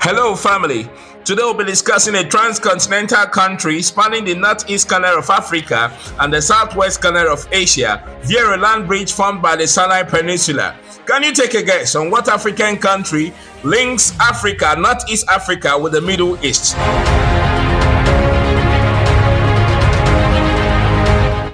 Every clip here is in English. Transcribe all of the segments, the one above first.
Hello family, today we'll be discussing a transcontinental country spanning the northeast corner of Africa and the southwest corner of Asia via a land bridge formed by the Sinai Peninsula. Can you take a guess on what African country links Africa, northeast Africa, with the Middle East?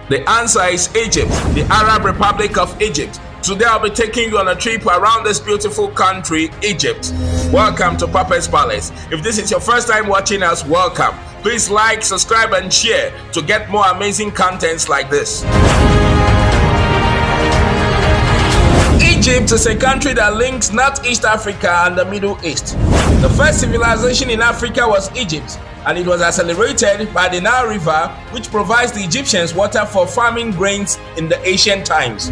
The answer is Egypt, the Arab Republic of Egypt. Today I'll be taking you on a trip around this beautiful country, Egypt. Welcome to Papa's Palace. If this is your first time watching us, welcome. Please like, subscribe and share to get more amazing contents like this. Egypt is a country that links Northeast Africa and the Middle East. The first civilization in Africa was Egypt, and it was accelerated by the Nile River, which provides the Egyptians water for farming grains in the ancient times.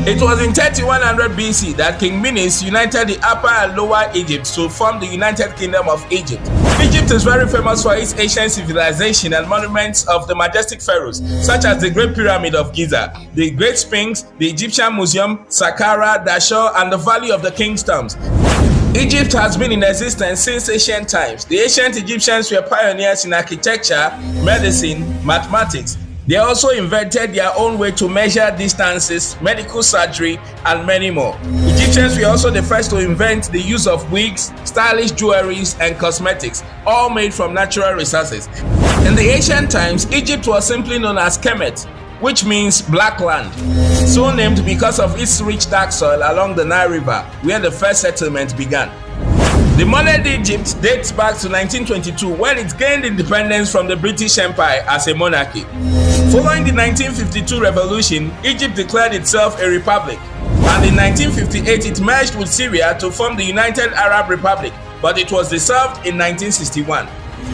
It was in 3100 BC that King Menes united the Upper and Lower Egypt to form the United Kingdom of Egypt. Egypt is very famous for its ancient civilization and monuments of the majestic pharaohs, such as the Great Pyramid of Giza, the Great Sphinx, the Egyptian Museum, Saqqara, Dashur, and the Valley of the King's Tombs. Egypt has been in existence since ancient times. The ancient Egyptians were pioneers in architecture, medicine, mathematics. They also invented their own way to measure distances, medical surgery, and many more. Egyptians were also the first to invent the use of wigs, stylish jewelries, and cosmetics, all made from natural resources. In the ancient times, Egypt was simply known as Kemet, which means black land, so named because of its rich dark soil along the Nile River, where the first settlement began. The modern Egypt dates back to 1922, when it gained independence from the British Empire as a monarchy. Following the 1952 revolution, Egypt declared itself a republic, and in 1958 it merged with Syria to form the United Arab Republic, but it was dissolved in 1961.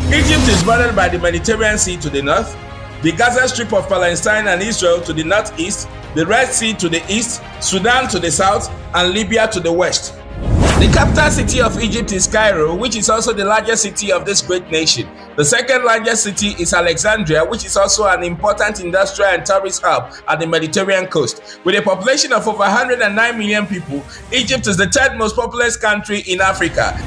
Egypt is bordered by the Mediterranean Sea to the north, the Gaza Strip of Palestine and Israel to the northeast, the Red Sea to the east, Sudan to the south, and Libya to the west. The capital city of Egypt is Cairo, which is also the largest city of this great nation. The second largest city is Alexandria, which is also an important industrial and tourist hub at the Mediterranean coast. With a population of over 109 million people, Egypt is the third most populous country in Africa.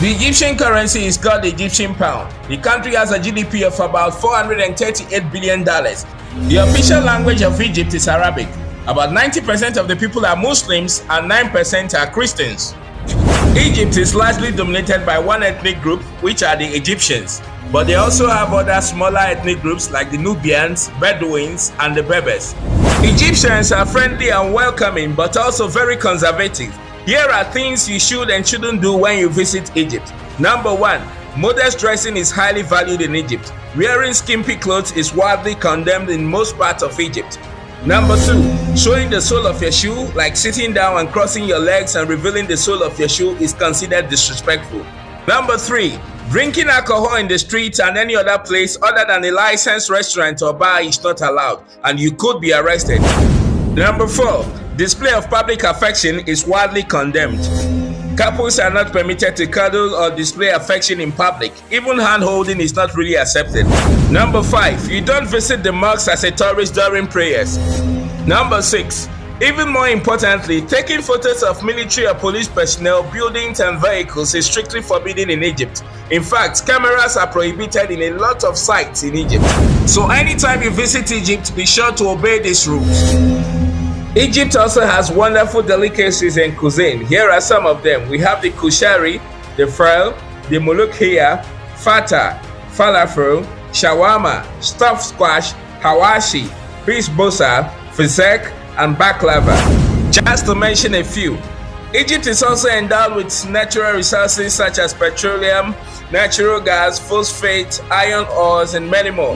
The Egyptian currency is called the Egyptian pound. The country has a GDP of about $438 billion. The official language of Egypt is Arabic. About 90% of the people are Muslims and 9% are Christians. Egypt is largely dominated by one ethnic group, which are the Egyptians. But they also have other smaller ethnic groups like the Nubians, Bedouins, and the Berbers. Egyptians are friendly and welcoming, but also very conservative. Here are things you should and shouldn't do when you visit Egypt. Number 1. Modest dressing is highly valued in Egypt. Wearing skimpy clothes is widely condemned in most parts of Egypt. Number 2. Showing the sole of your shoe, like sitting down and crossing your legs and revealing the sole of your shoe, is considered disrespectful. Number 3. Drinking alcohol in the streets and any other place other than a licensed restaurant or bar is not allowed, and you could be arrested. Number 4. Display of public affection is widely condemned. Couples are not permitted to cuddle or display affection in public. Even hand-holding is not really accepted. Number 5. You don't visit the mosques as a tourist during prayers. Number 6. Even more importantly, taking photos of military or police personnel, buildings and vehicles is strictly forbidden in Egypt. In fact, cameras are prohibited in a lot of sites in Egypt. So anytime you visit Egypt, be sure to obey these rules. Egypt also has wonderful delicacies and cuisine. Here are some of them. We have the kushari, the frel, the molokhia, fata, falafel, shawarma, stuffed squash, hawashi, fish bosa, fizek, and baklava, just to mention a few. Egypt is also endowed with natural resources such as petroleum, natural gas, phosphate, iron ores, and many more.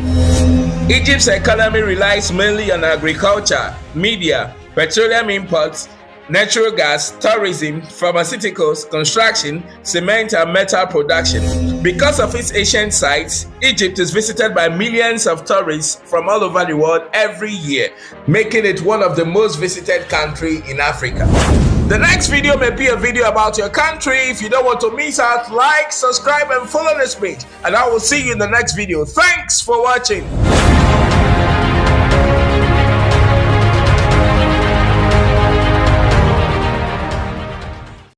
Egypt's economy relies mainly on agriculture, media, petroleum imports, natural gas, tourism, pharmaceuticals, construction, cement, and metal production. Because of its ancient sites, Egypt is visited by millions of tourists from all over the world every year, making it one of the most visited countries in Africa. The next video may be a video about your country. If you don't want to miss out, like, subscribe, and follow this page. And I will see you in the next video. Thanks for watching.